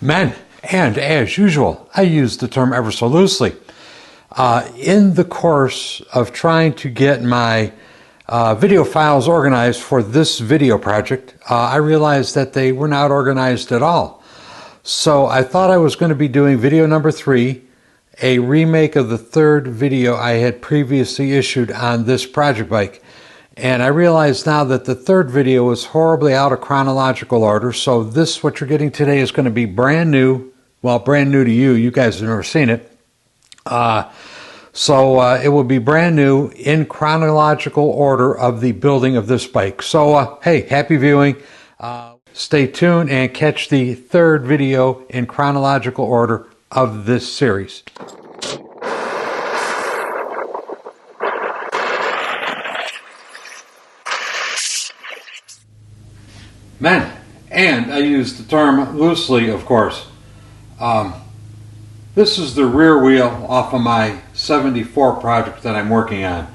Men, and as usual, I use the term ever so loosely. In the course of trying to get my video files organized for this video project, I realized that they were not organized at all. So I thought I was going to be doing video number 3, a remake of the third video I had previously issued on this project bike. And I realize now that the third video was horribly out of chronological order, so this, what you're getting today, is going to be brand new. Well, brand new to you. You guys have never seen it. So it will be brand new in chronological order of the building of this bike. So, hey, happy viewing. Stay tuned and catch the third video in chronological order of this series. Men, and I use the term loosely, of course. This is the rear wheel off of my 74 project that I'm working on.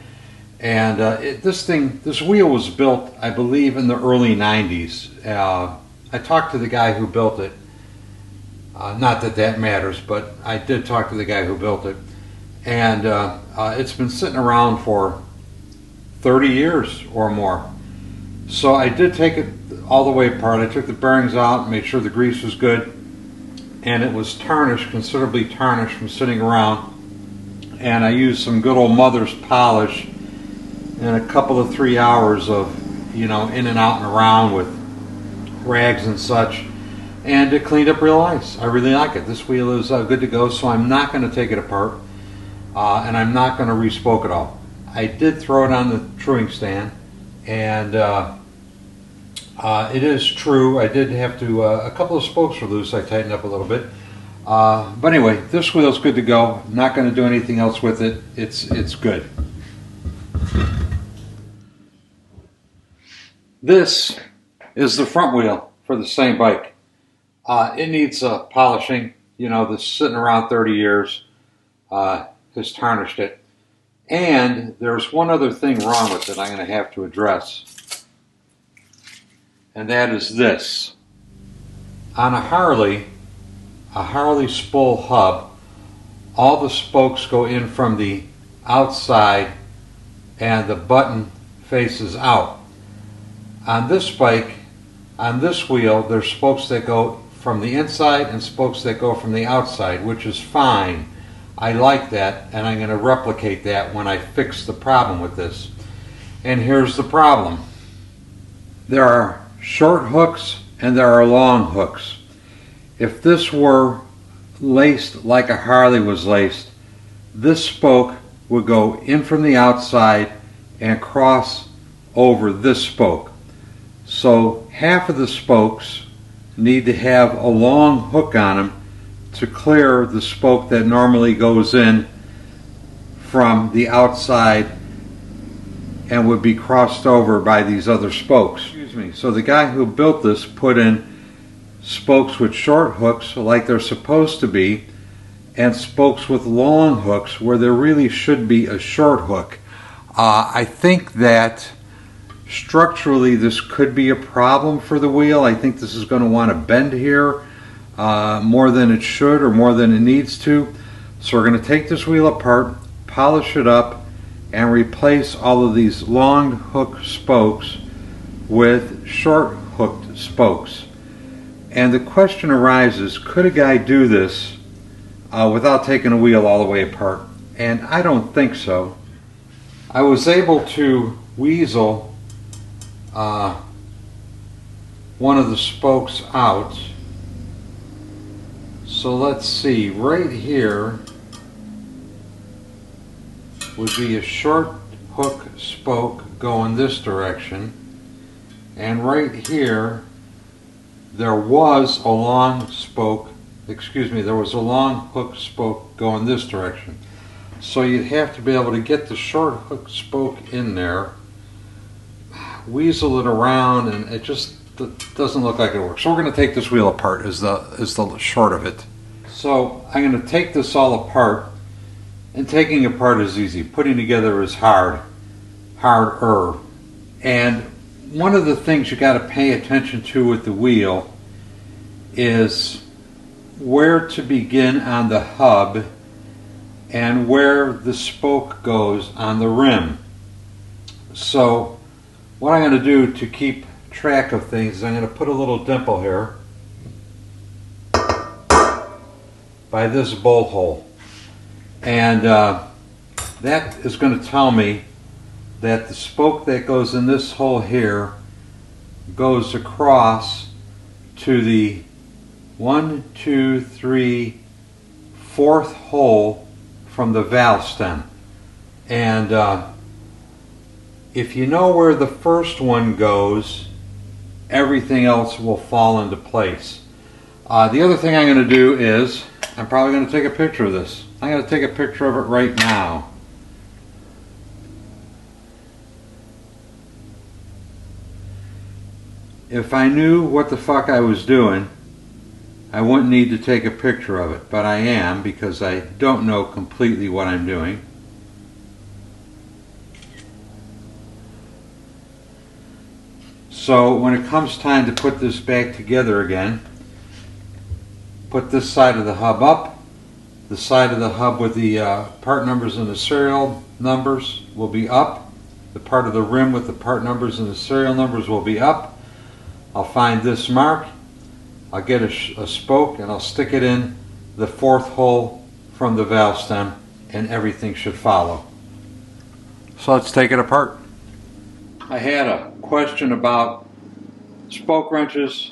And this wheel was built, I believe, in the early 90s. I talked to the guy who built it. Not that that matters, but I did talk to the guy who built it. And it's been sitting around for 30 years or more. So I did take it all the way apart. I took the bearings out, made sure the grease was good, and it was tarnished, considerably tarnished from sitting around. And I used some good old mother's polish and a couple of 3 hours of, in and out and around with rags and such, and it cleaned up real nice. I really like it. This wheel is good to go, so I'm not going to take it apart, and I'm not going to re-spoke it all. I did throw it on the truing stand, and it is true, I did have to, a couple of spokes were loose, I tightened up a little bit. But anyway, this wheel's good to go. I'm not going to do anything else with it. It's good. This is the front wheel for the same bike. It needs polishing. This sitting around 30 years has tarnished it. And there's one other thing wrong with it I'm going to have to address. And that is this. On a Harley spool hub, all the spokes go in from the outside and the button faces out. On this bike, on this wheel, there's spokes that go from the inside and spokes that go from the outside, which is fine. I like that, and I'm going to replicate that when I fix the problem with this. And here's the problem. There are short hooks and there are long hooks. If this were laced like a Harley was laced, this spoke would go in from the outside and cross over this spoke. So half of the spokes need to have a long hook on them to clear the spoke that normally goes in from the outside and would be crossed over by these other spokes. So the guy who built this put in spokes with short hooks like they're supposed to be, and spokes with long hooks where there really should be a short hook. I think that structurally this could be a problem for the wheel. I think this is going to want to bend here more than it should or more than it needs to. So we're going to take this wheel apart, polish it up, and replace all of these long hook spokes with short hooked spokes. And the question arises, could a guy do this without taking a wheel all the way apart? And I don't think so. I was able to weasel one of the spokes out. So let's see, right here would be a short hook spoke going this direction, and right here there was a long spoke, there was a long hook spoke going this direction. So you'd have to be able to get the short hook spoke in there, weasel it around, and it just doesn't look like it works. So we're going to take this wheel apart is the short of it. So I'm going to take this all apart, and taking apart is easy. Putting together is harder. And one of the things you got to pay attention to with the wheel is where to begin on the hub and where the spoke goes on the rim. So what I'm going to do to keep track of things is I'm going to put a little dimple here by this bolt hole, and that is going to tell me that the spoke that goes in this hole here goes across to the 1, 2, 3, 4th hole from the valve stem. And if you know where the first one goes, everything else will fall into place. The other thing I'm going to do is, I'm probably going to take a picture of this. I'm going to take a picture of it right now. If I knew what the fuck I was doing, I wouldn't need to take a picture of it, but I am, because I don't know completely what I'm doing. So when it comes time to put this back together again, put this side of the hub up. The side of the hub with the part numbers and the serial numbers will be up. The part of the rim with the part numbers and the serial numbers will be up. I'll find this mark, I'll get a spoke, and I'll stick it in the 4th hole from the valve stem, and everything should follow. So let's take it apart. I had a question about spoke wrenches.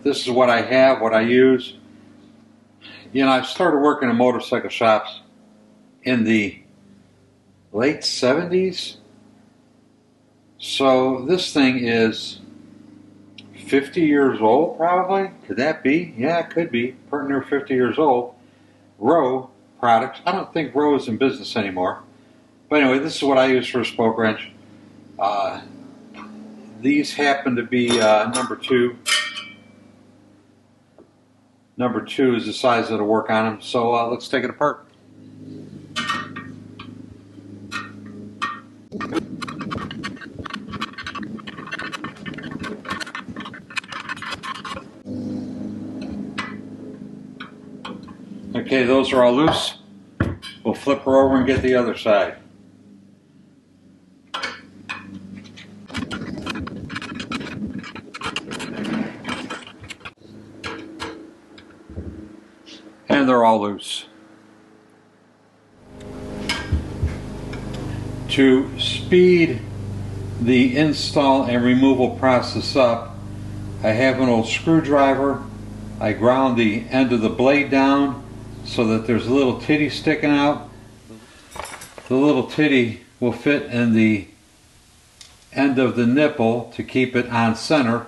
This is what I have, what I use. You know, I started working in motorcycle shops in the late 70s. So this thing is 50 years old, probably. Could that be? Yeah, it could be. Pretty near 50 years old. Rowe products. I don't think Rowe is in business anymore. But anyway, this is what I use for a spoke wrench. These happen to be number 2. Number 2 is the size that'll work on them. So let's take it apart. Okay, those are all loose. We'll flip her over and get the other side. And they're all loose. To speed the install and removal process up, I have an old screwdriver. I ground the end of the blade down so that there's a little titty sticking out. The little titty will fit in the end of the nipple to keep it on center,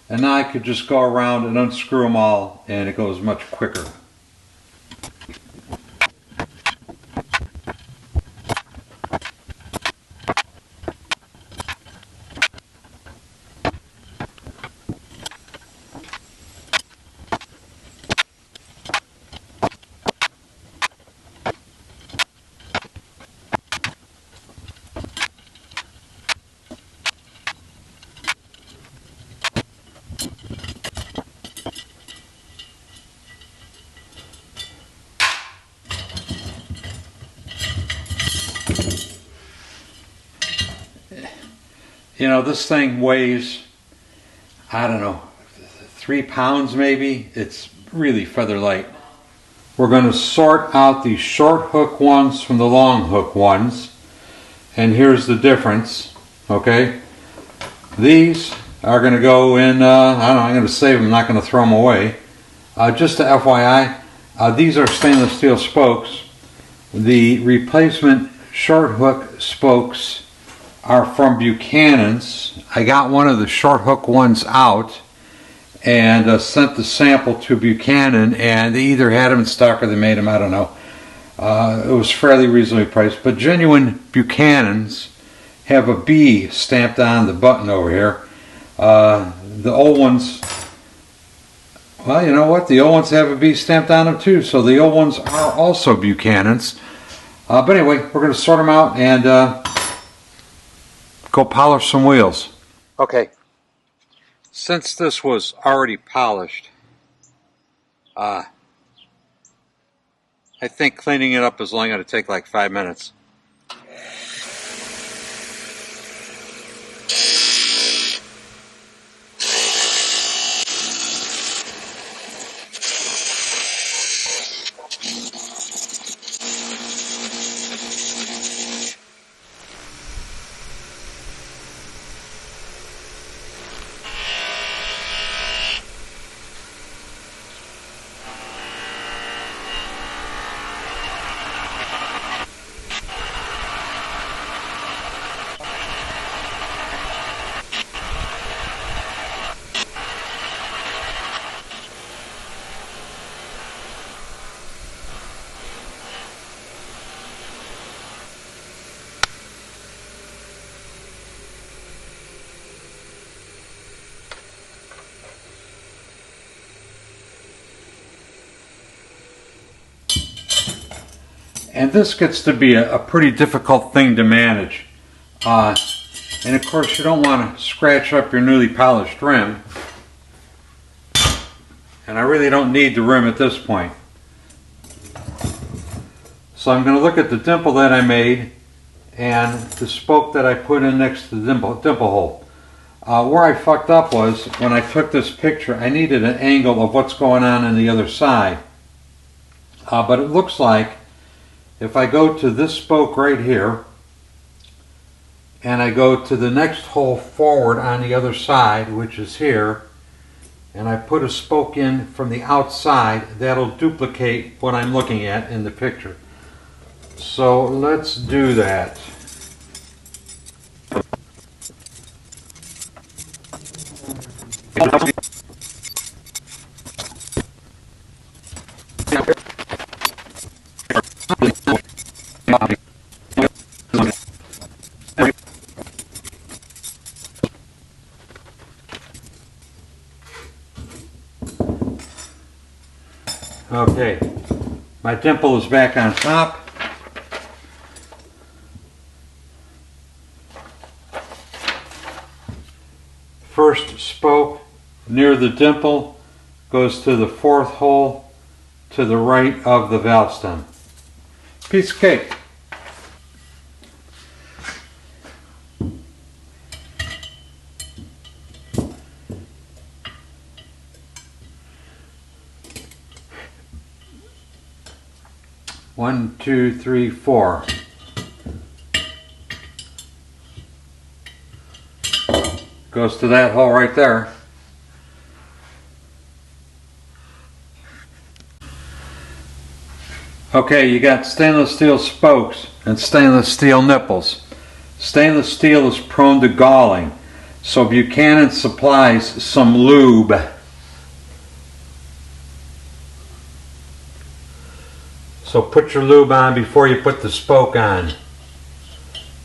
and now I could just go around and unscrew them all, and it goes much quicker. You know, this thing weighs, I don't know, 3 pounds maybe. It's really feather light. We're going to sort out the short hook ones from the long hook ones. And here's the difference, okay? These are going to go in, I don't know, I'm going to save them, I'm not going to throw them away. Just a FYI, these are stainless steel spokes. The replacement short hook spokes are from Buchanan's. I got one of the short hook ones out and sent the sample to Buchanan, and they either had them in stock or they made them, I don't know. It was fairly reasonably priced, but genuine Buchanan's have a B stamped on the button over here. The old ones, well, you know what, the old ones have a B stamped on them too, so the old ones are also Buchanan's. But anyway, we're going to sort them out and go polish some wheels. Okay, since this was already polished, I think cleaning it up is only going to take like 5 minutes. And this gets to be a pretty difficult thing to manage. And of course you don't want to scratch up your newly polished rim. And I really don't need the rim at this point. So I'm going to look at the dimple that I made and the spoke that I put in next to the dimple hole. Where I fucked up was when I took this picture, I needed an angle of what's going on the other side. But it looks like if I go to this spoke right here and I go to the next hole forward on the other side, which is here, and I put a spoke in from the outside, that'll duplicate what I'm looking at in the picture. So let's do that. Okay, my dimple is back on top. First spoke near the dimple goes to the fourth hole to the right of the valve stem. Piece of cake. One, two, three, four. Goes to that hole right there. Okay, you got stainless steel spokes and stainless steel nipples. Stainless steel is prone to galling, so Buchanan supplies some lube. So put your lube on before you put the spoke on.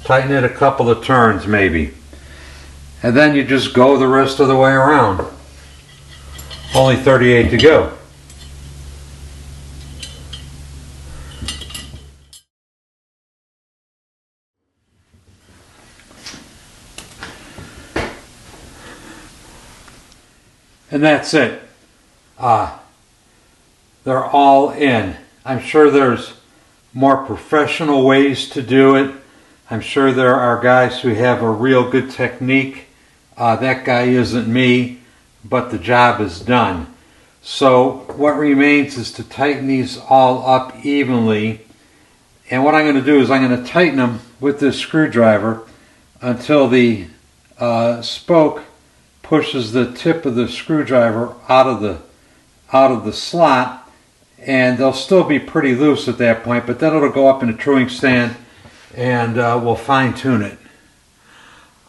Tighten it a couple of turns maybe. And then you just go the rest of the way around. Only 38 to go. And that's it. They're all in. I'm sure there's more professional ways to do it. I'm sure there are guys who have a real good technique. That guy isn't me, but the job is done. So what remains is to tighten these all up evenly. And what I'm going to do is I'm going to tighten them with this screwdriver until the spoke pushes the tip of the screwdriver out of the slot, and they'll still be pretty loose at that point, but then it'll go up in a truing stand and we'll fine tune it.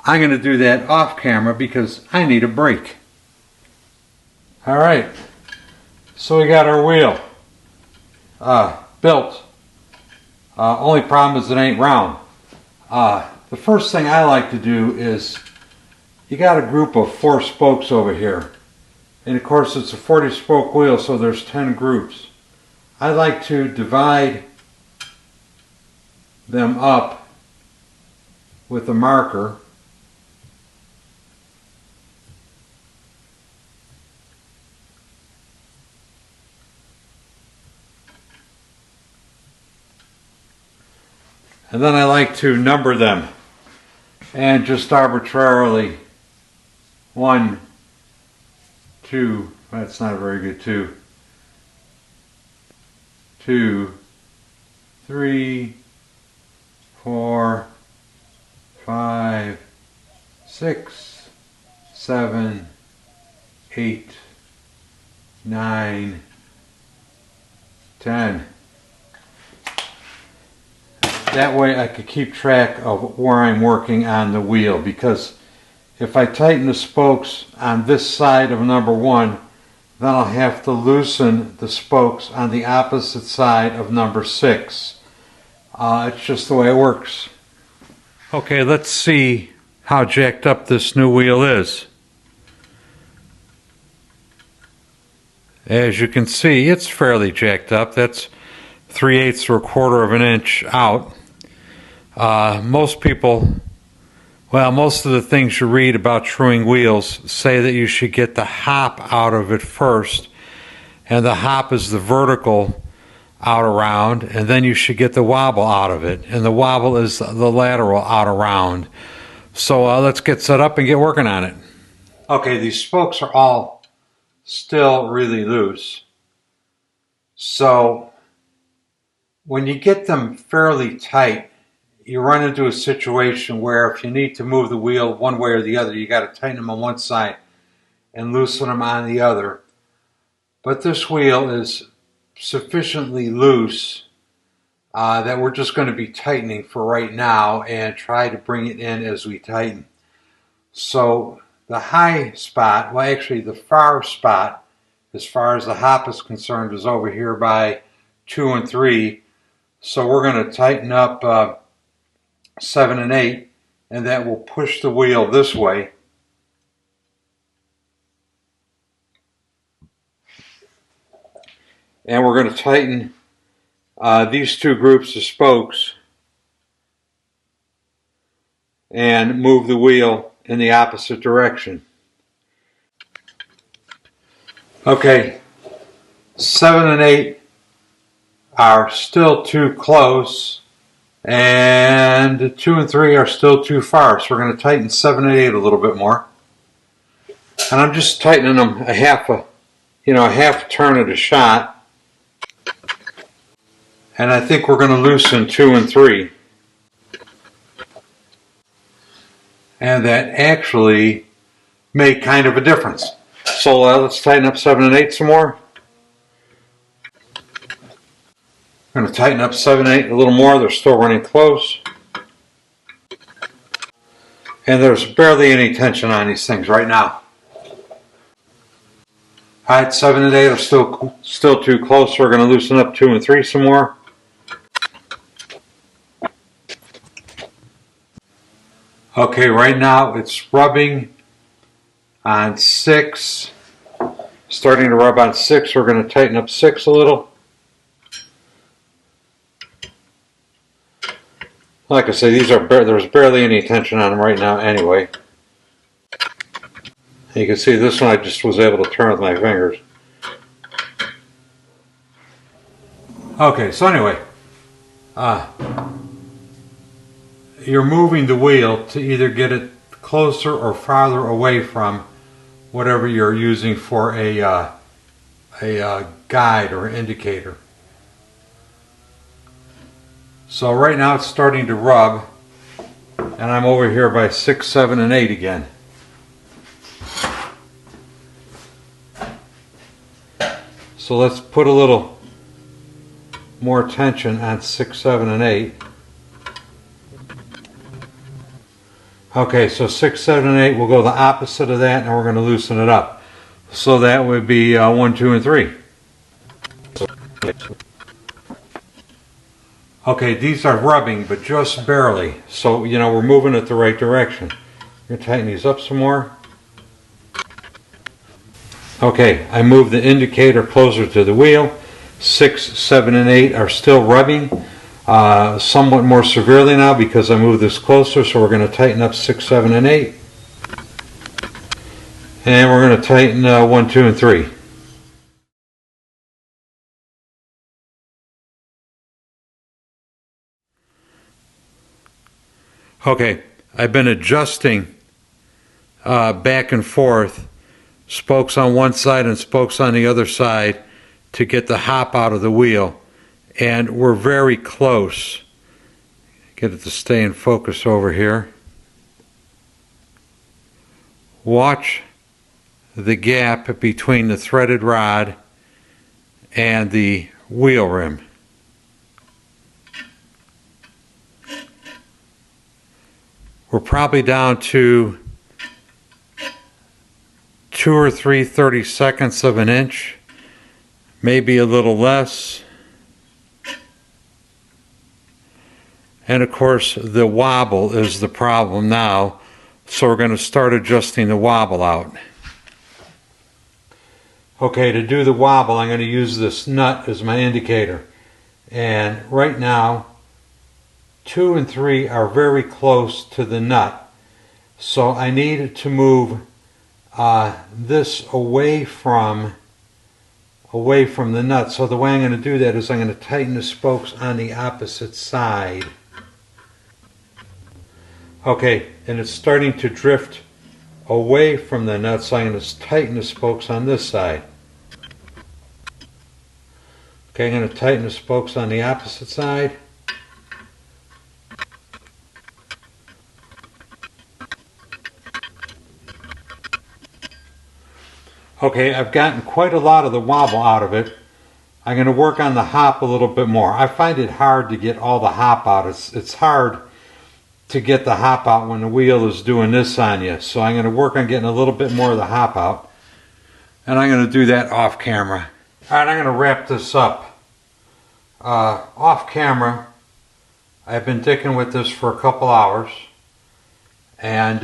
I'm going to do that off camera because I need a break. Alright, so we got our wheel built. Only problem is it ain't round. The first thing I like to do is, you got a group of 4 spokes over here. And of course it's a 40 spoke wheel, so there's 10 groups. I like to divide them up with a marker. And then I like to number them and just arbitrarily 1, 2, that's not very good, 2, 2, 3, 4, 5, 6, 7, 8, 9, 10. That way I could keep track of where I'm working on the wheel, because if I tighten the spokes on this side of number 1, then I'll have to loosen the spokes on the opposite side of number 6. It's just the way it works. Okay, let's see how jacked up this new wheel is. As you can see, it's fairly jacked up. That's 3/8 or 1/4 of an inch out. Most people, well, most of the things you read about truing wheels say that you should get the hop out of it first, and the hop is the vertical out around, and then you should get the wobble out of it, and the wobble is the lateral out around. So let's get set up and get working on it. Okay, these spokes are all still really loose. So when you get them fairly tight, you run into a situation where if you need to move the wheel one way or the other, you got to tighten them on one side and loosen them on the other. But this wheel is sufficiently loose that we're just going to be tightening for right now and try to bring it in as we tighten. So the high spot, well actually the far spot as far as the hop is concerned, is over here by 2 and 3. So we're going to tighten up 7 and 8, and that will push the wheel this way. And we're going to tighten these 2 groups of spokes and move the wheel in the opposite direction. Okay, 7 and 8 are still too close, and 2 and 3 are still too far. So we're going to tighten 7 and 8 a little bit more. And I'm just tightening them a half turn at a shot. And I think we're going to loosen 2 and 3. And that actually made kind of a difference. So let's tighten up 7 and 8 some more. I'm going to tighten up 7 and 8 a little more. They're still running close. And there's barely any tension on these things right now. Alright, 7 and 8 are still too close, so we're going to loosen up 2 and 3 some more. Okay, right now it's rubbing on 6. Starting to rub on 6, we're going to tighten up 6 a little. Like I say, there's barely any tension on them right now anyway. You can see this one I just was able to turn with my fingers. Okay, so anyway, you're moving the wheel to either get it closer or farther away from whatever you're using for a guide or indicator. So right now it's starting to rub, and I'm over here by 6, 7, and 8 again. So let's put a little more tension on 6, 7, and 8. Okay, so 6, 7, and 8 will go the opposite of that, and we're going to loosen it up. So that would be 1, 2, and 3. Okay, these are rubbing, but just barely. So, we're moving it the right direction. We're going to tighten these up some more. Okay, I moved the indicator closer to the wheel. 6, 7, and 8 are still rubbing. Somewhat more severely now because I moved this closer, so we're going to tighten up 6, 7, and 8. And we're going to tighten 1, 2, and 3. Okay, I've been adjusting back and forth, spokes on one side and spokes on the other side to get the hop out of the wheel, and we're very close. Get it to stay in focus over here. Watch the gap between the threaded rod and the wheel rim. We're probably down to 2 or 3 30-seconds of an inch, maybe a little less. And of course the wobble is the problem now, so we're going to start adjusting the wobble out. Okay, to do the wobble I'm going to use this nut as my indicator, and right now 2 and 3 are very close to the nut, so I need to move this away from the nut. So the way I'm going to do that is I'm going to tighten the spokes on the opposite side. Okay, and it's starting to drift away from the nut, so I'm going to tighten the spokes on this side. Okay, I'm going to tighten the spokes on the opposite side. Okay, I've gotten quite a lot of the wobble out of it. I'm going to work on the hop a little bit more. I find it hard to get all the hop out. It's hard to get the hop out when the wheel is doing this on you. So I'm going to work on getting a little bit more of the hop out. And I'm going to do that off camera. Alright, I'm going to wrap this up. Off camera, I've been dicking with this for a couple hours. And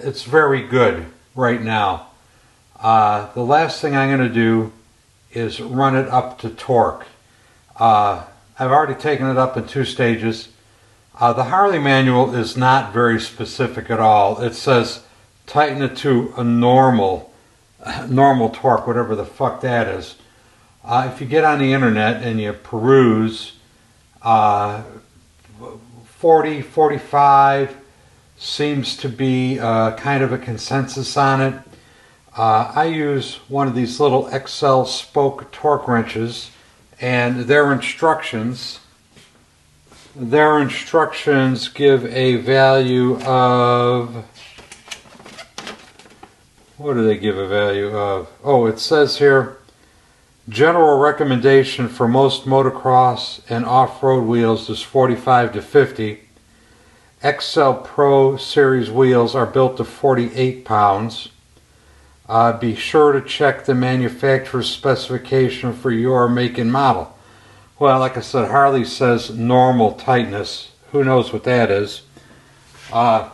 it's very good right now. The last thing I'm going to do is run it up to torque. I've already taken it up in 2 stages. The Harley manual is not very specific at all. It says tighten it to a normal torque, whatever the fuck that is. If you get on the internet and you peruse, 40, 45 seems to be kind of a consensus on it. I use one of these little XL spoke torque wrenches, and their instructions give a value of, what do they give a value of? Oh, it says here, general recommendation for most motocross and off-road wheels is 45 to 50. XL Pro Series wheels are built to 48 pounds. Be sure to check the manufacturer's specification for your make and model. Well, like I said, Harley says normal tightness. Who knows what that is? And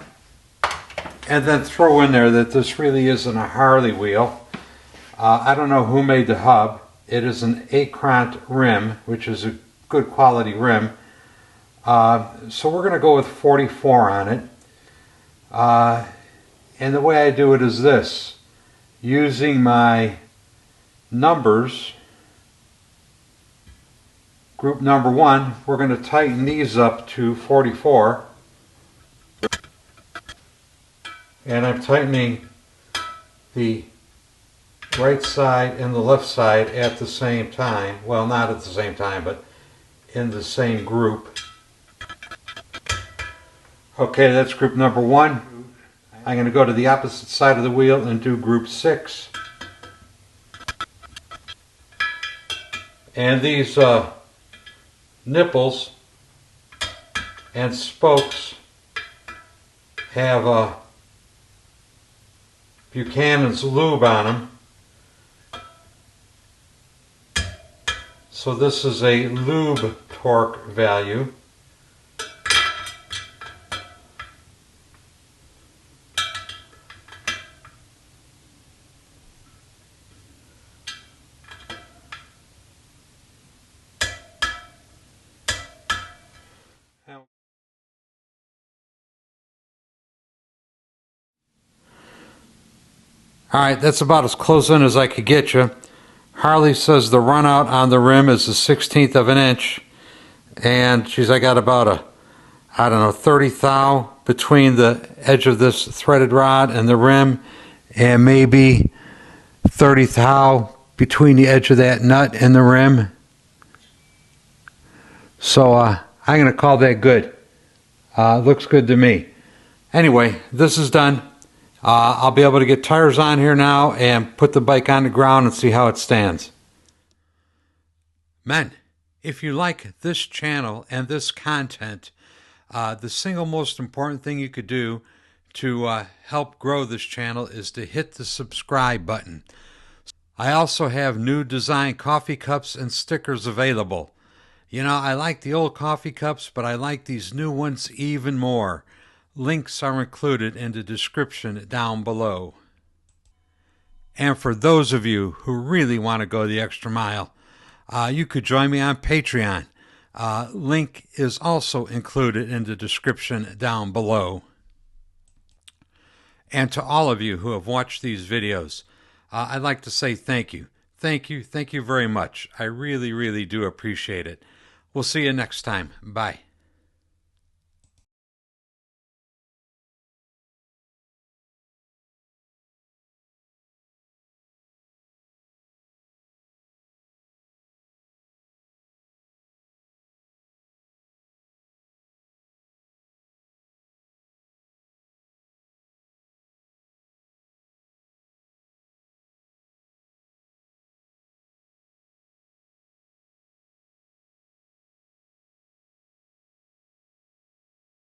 then throw in there that this really isn't a Harley wheel. I don't know who made the hub. It is an Acront rim, which is a good quality rim. So we're going to go with 44 on it. And the way I do it is this. Using my numbers, group number 1, we're going to tighten these up to 44. And I'm tightening the right side and the left side at the same time. Well, not at the same time, but in the same group. Okay, that's group number 1. I'm going to go to the opposite side of the wheel and do group 6. And these nipples and spokes have Buchanan's lube on them. So this is a lube torque value. Alright, that's about as close in as I could get you. Harley says the run out on the rim is a 1/16 of an inch. And geez, I got about I don't know, 30 thou between the edge of this threaded rod and the rim, and maybe 30 thou between the edge of that nut and the rim. So I'm going to call that good. Looks good to me. Anyway, this is done. I'll be able to get tires on here now and put the bike on the ground and see how it stands. Men, if you like this channel and this content, the single most important thing you could do to help grow this channel is to hit the subscribe button. I also have new design coffee cups and stickers available. You know, I like the old coffee cups, but I like these new ones even more. Links are included in the description down below. And for those of you who really want to go the extra mile, you could join me on Patreon. Link is also included in the description down below. And to all of you who have watched these videos, I'd like to say thank you. Thank you very much. I really, really do appreciate it. We'll see you next time. Bye.